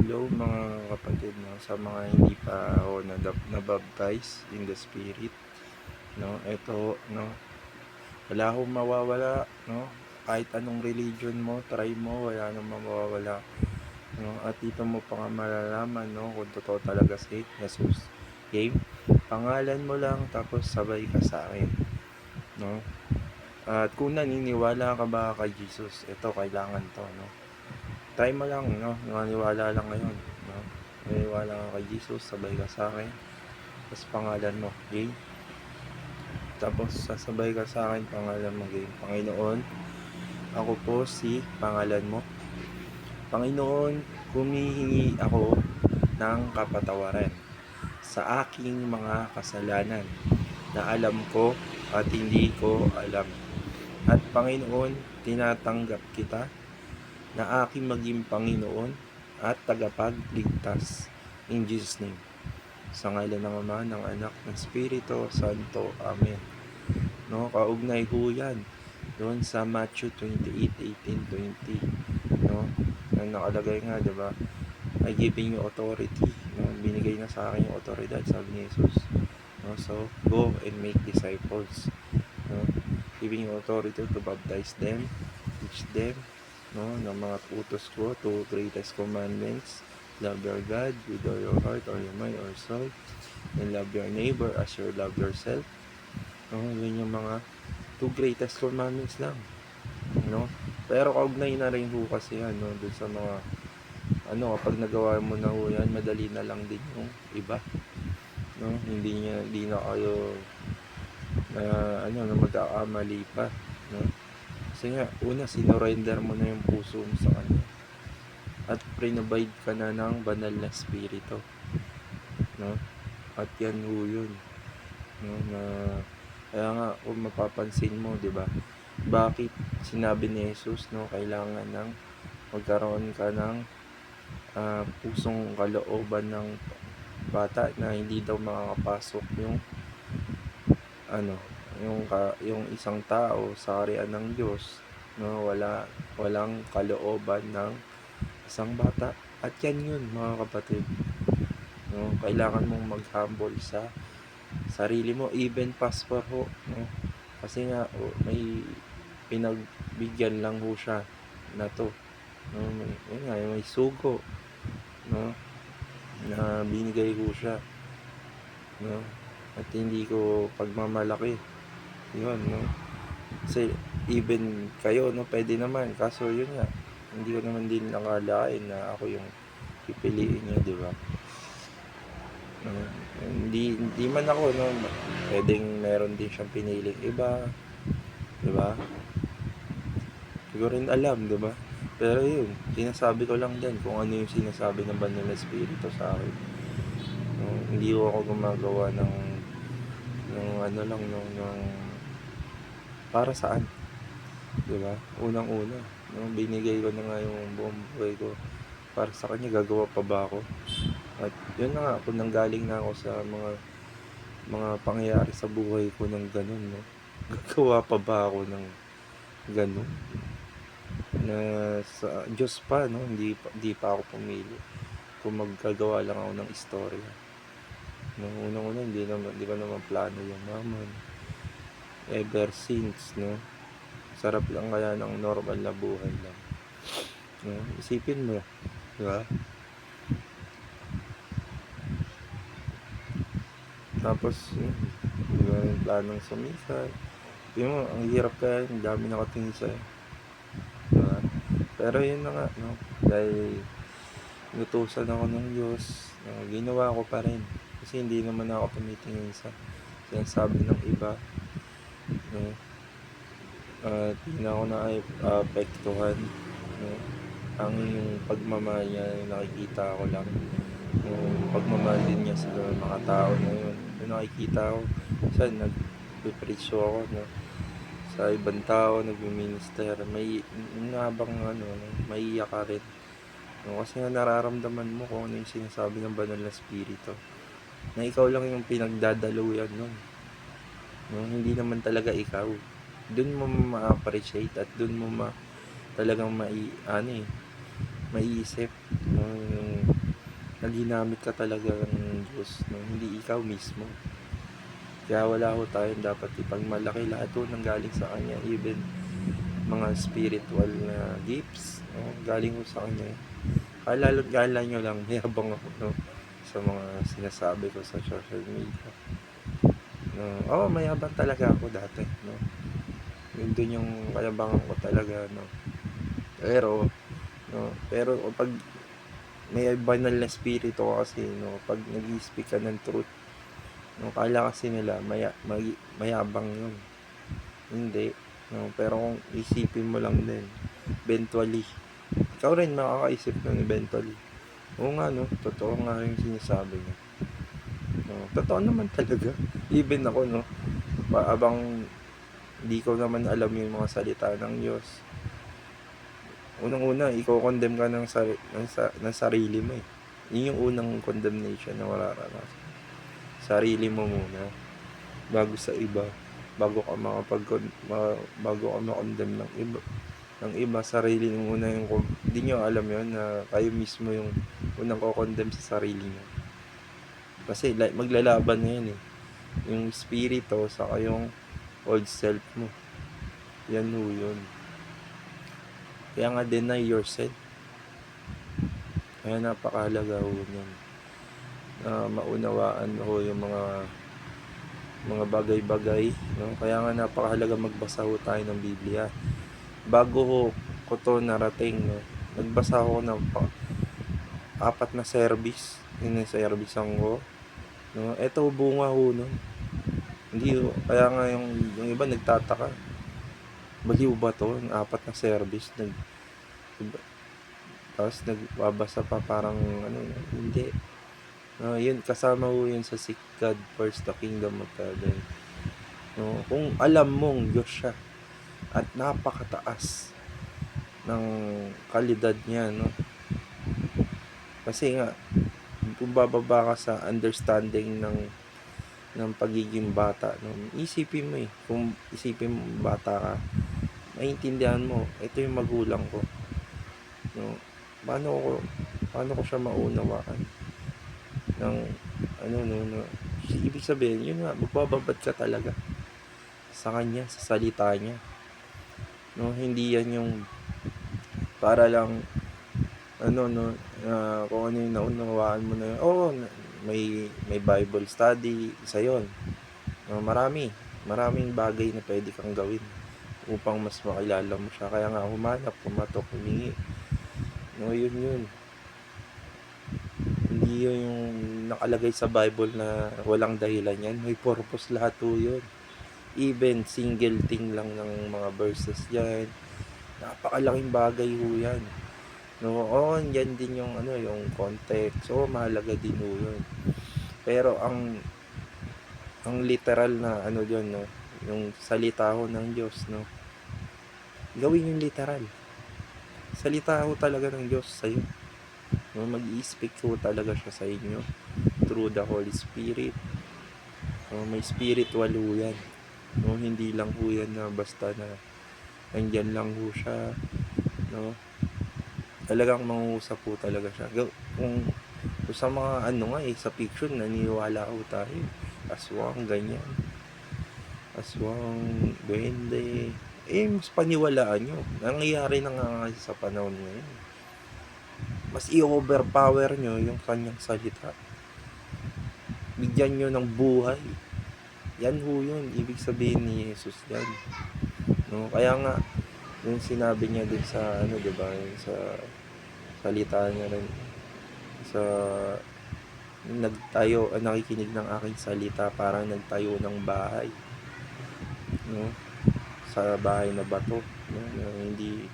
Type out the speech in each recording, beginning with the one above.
Hello mga kapatid, no? Sa mga hindi pa ako nabaptize in the Spirit, no? Ito, no? Wala akong mawawala, no? Kahit anong religion mo, try mo, wala nang mawawala, no? At dito mo pa nga malalaman, no? Kung totoo talaga si Jesus. Game, pangalan mo lang, tapos sabay ka sa akin, no? At kung naniniwala ka ba kay Jesus, ito kailangan to, no? Try mo lang, no? Maniwala lang ngayon, no? Maniwala ka kay Jesus, sabay ka sa akin, tapos pangalan mo, game. Tapos sasabay ka sa akin, pangalan mo, game. Panginoon, ako po si pangalan mo. Panginoon, humihingi ako ng kapatawaran sa aking mga kasalanan na alam ko at hindi ko alam. At Panginoon, tinatanggap kita na aking maging Panginoon at tagapagligtas. In Jesus' name. Sa ngalan ng Ama, ng Anak, ng Espiritu Santo. Amen. No, kaugnay ho yan doon sa Matthew 28:18-20. No, na nakalagay nga, diba? I giving you authority. No, binigay na sa akin yung otoridad, sabi ni Jesus. No, so, go and make disciples. No, giving you authority to baptize them, teach them, no, ng mga utos ko, two greatest commandments: love your God with all your heart, or your mind, or soul, and love your neighbor as you love yourself. No, yun yung mga two greatest commandments lang, no. Pero kaugnay na rin ho kasi yan, no, dun sa mga kapag nagawa mo na ho yan, madali na lang din yung iba, no. Hindi na kayo na magkakamali pa, no. Kasi nga, una, sinorender mo na yung puso mo sa Kanya. At prinabide ka na ng banal na Espiritu. No? At yan ho yun. No? Kaya nga, kung mapapansin mo, di ba? Bakit sinabi ni Jesus, no, kailangan ng magkaroon ka ng pusong kalooban ng bata na hindi daw makakapasok yung isang tao sa kaharian ng Diyos, no, walang kalooban ng isang bata. At yan yun, mga kapatid, no, kailangan mong mag-humble sa sarili mo, even pastor ho, no, kasi nga may pinagbigyan lang ho siya na to, no, may sugo, no, na binigay ho siya, no, at hindi ko pagmamalaki yun, no. Kasi even kayo, no, pwede naman, kaso yun nga, hindi ko naman din nakalain na ako yung pipiliin niya, di ba? Hindi man ako, no, pwedeng meron din siyang piniling iba, di ba? Hindi ko rin alam, di ba? Pero yun, sinasabi ko lang din kung ano yung sinasabi ng banal na Espiritu sa akin. No, hindi ko ako gumagawa ng para saan, di ba? Unang-una, no, binigay ko na nga yung buong buhay ko para sa Kanya, gagawa pa ba ako? At yun na nga, kung nanggaling na ako sa mga pangyayari sa buhay ko ng ganun, no, gagawa pa ba ako ng ganun? Na sa Diyos pa, no, hindi pa ako pumili kung maggagawa lang ako ng istorya. No, unang-una, hindi ko naman plano yung maman ever since, no. Sarap lang kaya ng normal na buhay lang, no? Isipin mo, di ba? Tapos hindi ko rin planong sumikat. Di mo, ang hirap kaya, ang dami nakatingin sa'yo, diba? Pero yun na nga, no, dahil inutusan ako ng Diyos, ginawa ko pa rin. Kasi hindi naman ako tumitingin sa sinasabi ng iba, no. Hindi na ako naapektuhan, no. Ang yung pagmamahal niya, yung nakikita ko lang, yung pagmamahal din niya sa mga tao na yun, yung nakikita ko. Kasi nagpipreach ako, no, sa ibang tao, nagmi-minister, may habang maiiyak ka rin, no, kasi nga nararamdaman mo kung ano yung sinasabi ng banal na Espiritu, na ikaw lang yung pinagdadaluyan nun, no, hindi naman talaga ikaw. Dun mo ma-appreciate at dun mo talagang maiisip, no, yung na ginamit ka talaga ng Diyos, no? Hindi ikaw mismo. Kaya wala ho tayong dapat ipagmalaki, lahat ho nang galing sa Kanya, even mga spiritual na gifts, no? Galing ho sa Kanya. Kala nyo lang, mayabang ako, no? Sa mga sinasabi ko sa social media. No? Oo, mayabang talaga ako dati, no? Yun dun yung kayabangan ko talaga, no? Pero pag may banal na spirito kasi, no, pag nag-i-speak ka ng truth, no, kala kasi nila mayabang yun. Hindi, no, pero kung isipin mo lang din, eventually ikaw rin makakaisip nun eventually. Oo nga, no, totoo nga yung sinasabi niya, no, totoo naman talaga. Even ako, no, abang hindi ko naman alam yung mga salita ng Diyos, unang-una i-condemn ka ng sarili mo, eh. Yun yung unang condemnation na mararanasan. Sarili mo muna bago sa iba, bago ka ma-condemn ng iba. Sarili mo muna yung, hindi nyo alam yun na kayo mismo yung unang ko-condemn sa sarili nyo, kasi maglalaban na yun, eh, yung spirito sa yung old self mo. Yan ho yun. Kaya nga, deny yourself. Kaya napakahalaga ho yan, na maunawaan ho yung mga bagay-bagay, no? Kaya nga napakahalaga magbasa ho tayo ng Biblia. Bago ho ko to narating, no, nagbasa ho ng 4 na service, servisan ko, no? Eto bunga ho nun. Hindi ho, kaya nga yung iba nagtataka, baliw ba to, yung 4 na service, tapos nagbabasa pa parang ano, hindi. Yun, kasama ho yun sa Seek God First, the Kingdom of Heaven. No, kung alam mong Diyos siya at napakataas ng kalidad niya, no? Kasi nga, kung bababa ka sa understanding ng pagiging bata, no? Isipin mo, kung isipin mo bata ka, maintindihan mo, ito yung magulang ko, no? Paano ko siya maunawaan ng no, ibig sabihin, yun nga, magbababad ka talaga sa Kanya, sa salita niya, no? Hindi yan yung para lang no, kung ano yung naunawaan mo na yun. May Bible study, isa yun, no? Maraming bagay na pwede kang gawin upang mas makilala mo siya. Kaya nga, humanap, pumatok, humingi, no? Yun hindi yun yung nakalagay sa Bible na walang dahilan yan. May purpose lahat po yun. Even single thing lang ng mga verses dyan, napakalaking bagay ho yan, no? Yan din yung yung context, mahalaga din ho yun. Pero ang literal na dyan, no, yung salita ho ng Diyos, no, gawin yung literal. Salita ho talaga ng Diyos sa'yo, no? Mag-i-speak ho talaga siya sa inyo through the Holy Spirit, no? May spiritual ho yan, no? Hindi lang ho yan na basta na nandyan lang ho siya, no? Talagang mangungusap po talaga siya. Kung sa mga sa fiction, naniniwala ho tayo, aswang, ganyan, aswang, duwende, mas paniwalaan nyo. Nangyayari na nga sa panahon ngayon. Mas i-overpower nyo yung kanyang salita, bigyan nyo ng buhay. Yan ho yun, ibig sabihin ni Jesus yan, no? Kaya nga, yung sinabi niya dun sa diba, yung sa salita niya rin, sa nakikinig ng aking salita, parang nagtayo ng bahay, no, sa bahay na bato, no, hindi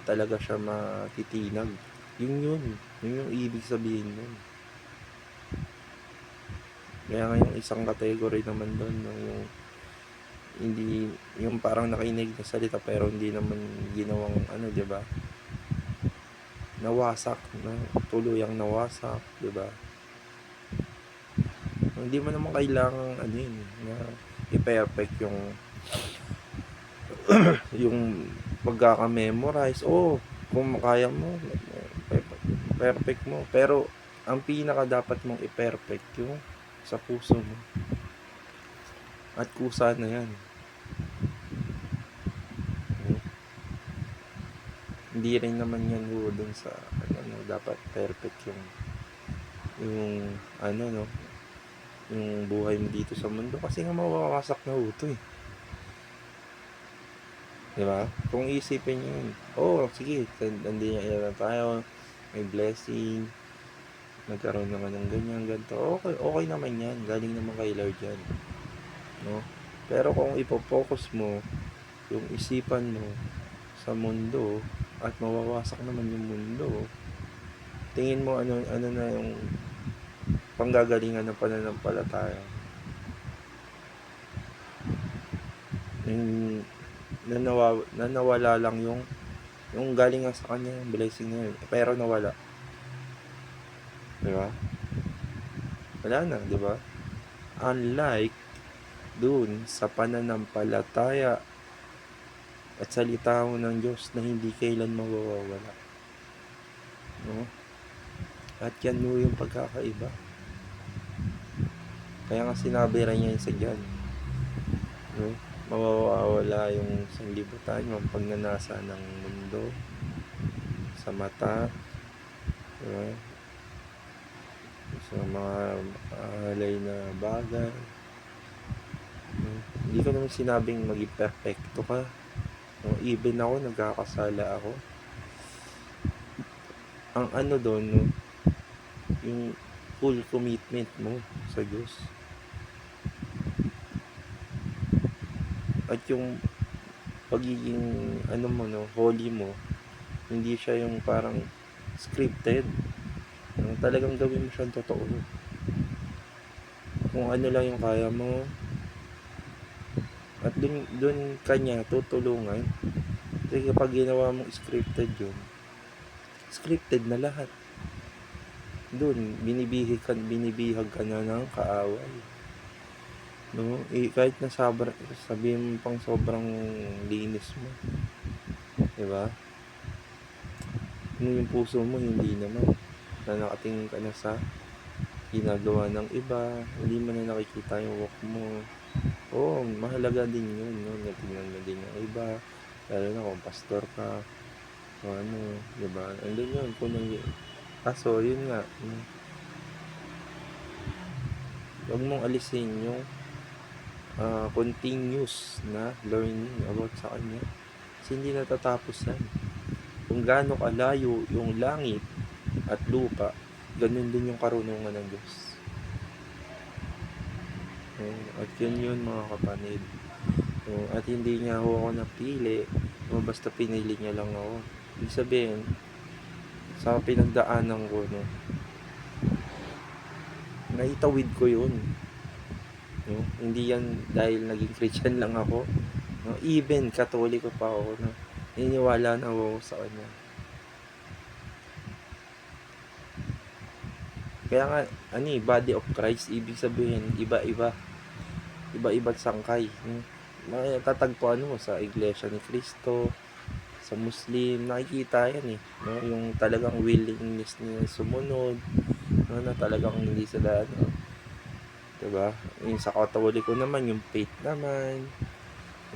talaga siya matitinag. Yun yung ibig sabihin nun. Kaya nga yung isang category naman doon, no, yung hindi, yung parang nakinig na salita pero hindi naman ginawang diba, nawasak, no, tuluyang nawasak, diba? Hindi mo naman kailangan na i-perfect yung pagkaka-memorize. Kung kaya mo, perfect mo, pero ang pinaka dapat mong i-perfect yung sa puso mo. At kusa na yan. Hindi rin naman yan dun sa dapat perfect yung yung buhay mo dito sa mundo, kasi nga mawawasak na ito eh. Diba? Kung isipin nyo yun, sige, nandiyan na tayo, may blessing, nagkaroon naman ng ganyan, ganito, okay naman yan, galing naman kay Lord yan, no? Pero kung ipo-focus mo yung isipan mo sa mundo at mawawasak naman yung mundo, tingin mo ano na yung panggagalingan ng pananampalataya, yung nawala lang yung galing nga sa kanya yung blessing na yun, pero nawala, diba? Wala na, diba? Unlike dun sa pananampalataya at salita mo ng Diyos na hindi kailan mawawala, no? At yan mo yung pagkakaiba. Kaya nga sinabi rin niya sa John, no? Mawawala yung sanglibutan, yung pagnanasa ng mundo sa mata, diba? Sa mga alay na bagay, no? Hindi ko naman sinabing maging perfecto ka, no? Even ako, nagkakasala ako. Ang doon, no? Yung full commitment mo sa Diyos. At yung pagiging holy mo, hindi siya yung parang scripted. Talagang gawin mo siyang totoo. Kung ano lang yung kaya mo, at dun kanya tutulungan. Kasi kapag ginawa mong scripted yun, scripted na lahat. Dun binibihag ka na ng kaaway, no? Kahit na sabihin mo pang sobrang linis mo, diba? Yung puso mo hindi naman, na nakatingin ka na sa ginagawa ng iba, hindi mo na nakikita yung work mo. Mahalaga din yun, no? Natingnan mo din yung iba, lalo na kung pastor ka o diba? Andun yun, kaso yun nga, huwag mong alisin yung continuous na learning about sa kanya, kasi hindi natatapos yan. Kung gaano kalayo yung langit at lupa, ganun din yung karunungan ng Diyos. At yun mga kapatid. At hindi niya ako napili, basta pinili niya lang ako. Ibig sabihin, sa pinagdaanan ko, no, naitawid ko yun, no? Hindi yan dahil naging Christian lang ako, no? Even Katoliko pa ako, no? Niniwala na ako sa kanya. Kaya nga, body of Christ, ibig sabihin, iba-iba sangkay, no? Matatagpuan mo sa Iglesia ni Cristo, sa Muslim, nakikita yan eh, no? Yung talagang willingness niya sumunod, no? Na talagang hindi sila, diba? Yung sa Katoliko naman, yung faith naman,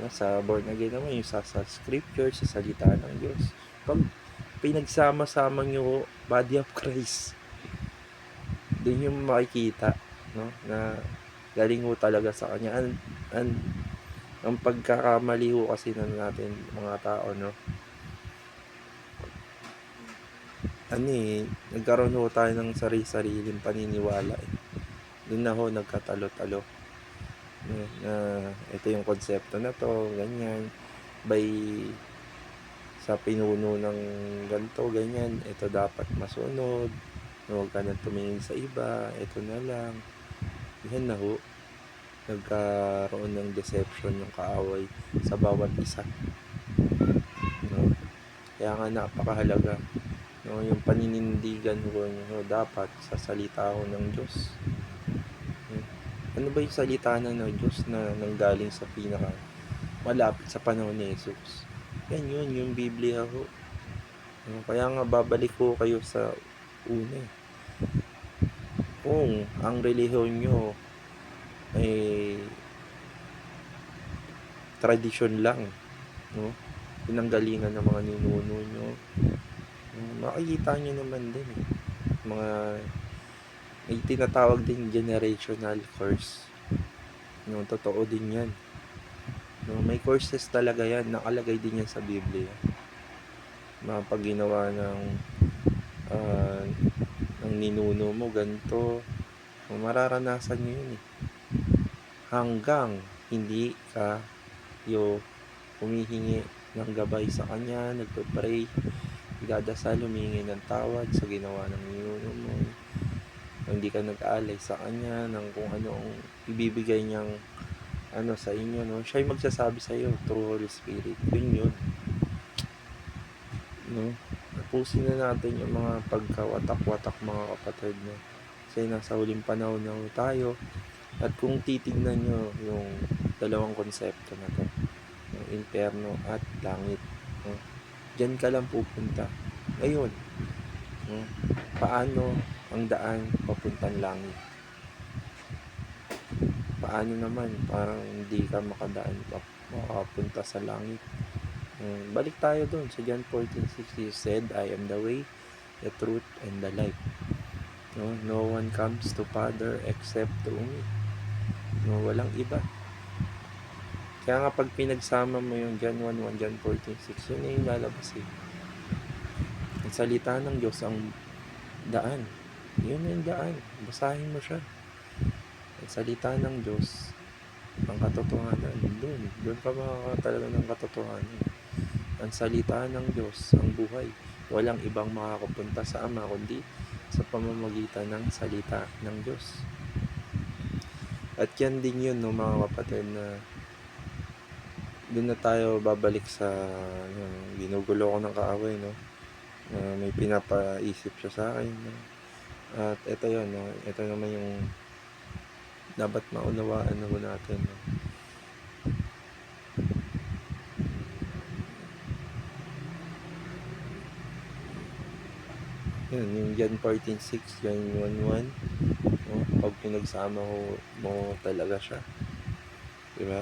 no? Sa born again naman, yung sa scripture, sa salita ng Diyos. Pag pinagsama-sama nyo body of Christ, doon yung makikita, no? Na galing ho talaga sa kanya. Ang pagkakamali ho kasi natin mga tao, no? Nagkaroon ho tayo ng sarili-sariling paniniwala eh. Doon na ho nagkatalo-talo, na ito yung konsepto na to, ganyan, sa pinuno ng ganito, ganyan, ito dapat masunod, huwag ka nang tumingin sa iba, ito na lang. Yan na ho, nagkaroon ng deception yung kaaway sa bawat isa, no? Kaya nga napakahalaga, no, yung paninindigan ko dapat sa salita ko ng Diyos. Ano ba yung salita ng Diyos na nanggaling sa pinaka malapit sa panahon ni Jesus? Yan yun, yung Biblia ho. Kaya nga babalik ko kayo sa una. kung ang relihiyon nyo ay tradisyon lang, no? Pinanggalingan ng mga ninuno nyo, makikita nyo naman din mga may tinatawag din generational curse, no? Totoo din yan, no? May curses talaga yan, nakalagay din yan sa Biblia. Mga pag ginawa ng ninuno mo ganito, mararanasan nyo yun hanggang hindi kayo humihingi ng gabay sa kanya, nagpe-pray, idadasal, humingi ng tawad sa ginawa ng ninuno mo, hindi ka nag-aalay sa kanya ng kung ano ang ibibigay niyang sa inyo, no? Siya yung magsasabi sa iyo through Holy Spirit. Yun, no? Tapusin na natin yung mga pagkawatak-watak, mga kapatid, no? Kasi nasa huling panahon na tayo. At kung titignan nyo yung dalawang konsepto na to, yung impyerno at langit, no? Diyan ka lang pupunta. Ngayon, no? Paano ang daan papuntang langit? Paano naman parang hindi ka makapunta sa langit? Balik tayo doon sa John 14:6. He said, I am the way, the truth, and the life. No one comes to Father except through me. No, walang iba. Kaya nga pag pinagsama mo yung John 1:1, John 14:6, yun yung lalabas Ang salita ng Diyos ang daan. Yun yung daan. Basahin mo siya. Ang salita ng Diyos ang katotohanan. Doon ka makakatalaga ng katotohanan. Ang salita ng Diyos ang buhay. Walang ibang makakapunta sa Ama kundi sa pamamagitan ng salita ng Diyos. At yan din yun, no, mga kapatid, na doon na tayo babalik sa ginugulo ko ng kaaway, no? May pinapaisip siya sa akin, no? At ito yun, no? Ito naman yung dapat maunawaan natin, no? Yun, yung John 14:6, John 1:1, no? Pag pinagsama mo talaga siya, diba?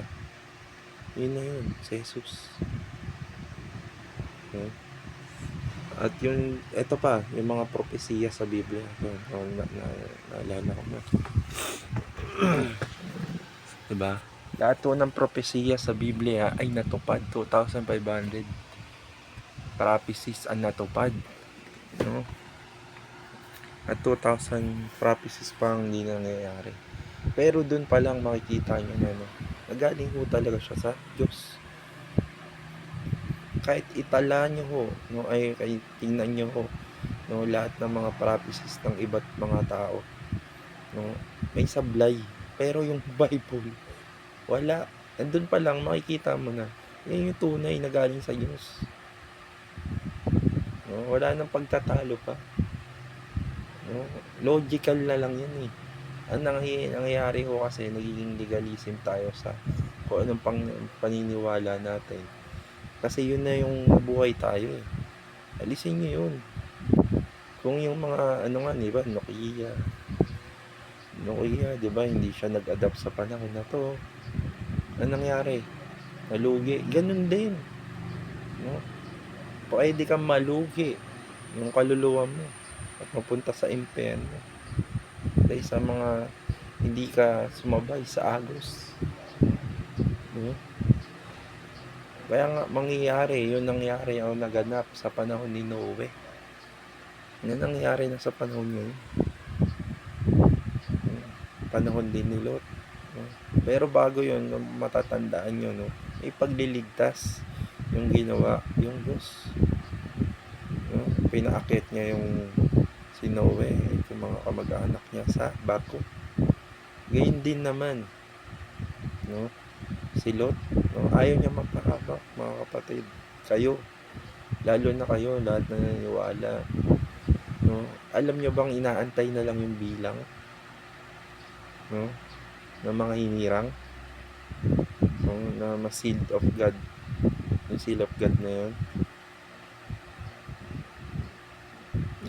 Yun na yun, si Jesus, no? At yung ito pa, yung mga propesiya sa Biblia, naalala ko na. Diba? Lahat ng propesiya sa Biblia ay natupad. 2,500 prophecies ang natupad, no? At 2,000 prophecies pang hindi nangyayari. Pero dun pa lang makikita nyo na nagaling ho talaga siya sa Diyos. Kahit itala nyo ho, no, ay tingnan nyo ho, no, lahat ng mga prophecies ng iba't mga tao, no, may sablay. Pero yung Bible, wala. Andun pa lang makikita mo na yan yung tunay na galing sa Diyos, no? Wala nang pagtatalo pa, no? Logical na lang yan Ang nangyayari ko kasi nagiging legalism tayo sa kung anong paniniwala natin. Kasi yun na yung buhay tayo Alisin nyo yun. Kung yung mga diba, Nokia, diba, hindi siya nag-adapt sa panahon na to. Ano nangyari? Nalugi. Ganun din, no? Pwede kang malugi yung kaluluwa mo at mapunta sa impyerno dahil sa mga hindi ka sumabay sa agos, no? Kaya nga yun nangyari o naganap sa panahon ni Noe. Yan nangyari na sa panahon ngayon. Panahon din ni Lot, no? Pero bago yun, matatandaan nyo, no, may pagliligtas yung ginawa yung Diyos, no? Pinaakit niya yung si Noe, yung mga kamag-anak niya sa barko. Gayun din naman, no, si Lot, no, ayaw niya magpahabak, mga kapatid. Kayo, lalo na kayo, lahat na naniniwala, no, alam niyo bang inaantay na lang yung bilang, no, ng mga hinirang, no, na ma-sealed of God, yung seal of God na yun.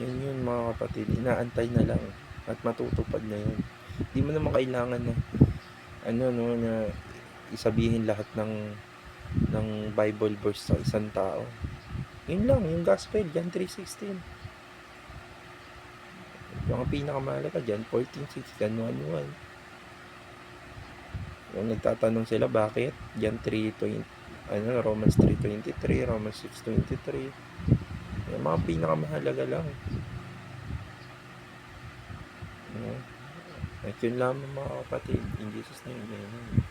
Yan yun, mga kapatid, inaantay na lang. at matutupad na yun. Hindi mo naman kailangan na na isabihin lahat ng Bible verse sa isang tao. Yun lang, yung gospel, John 3:16. Yung pinakamahalaga dyan, 14:6, John 1:1. Yung nagtatanong sila bakit, John 3:20, Romans 3:23, Romans 6:23. Yung mga pinakamahalaga lang. At yun lamang mga kapatid, in Jesus name, amen.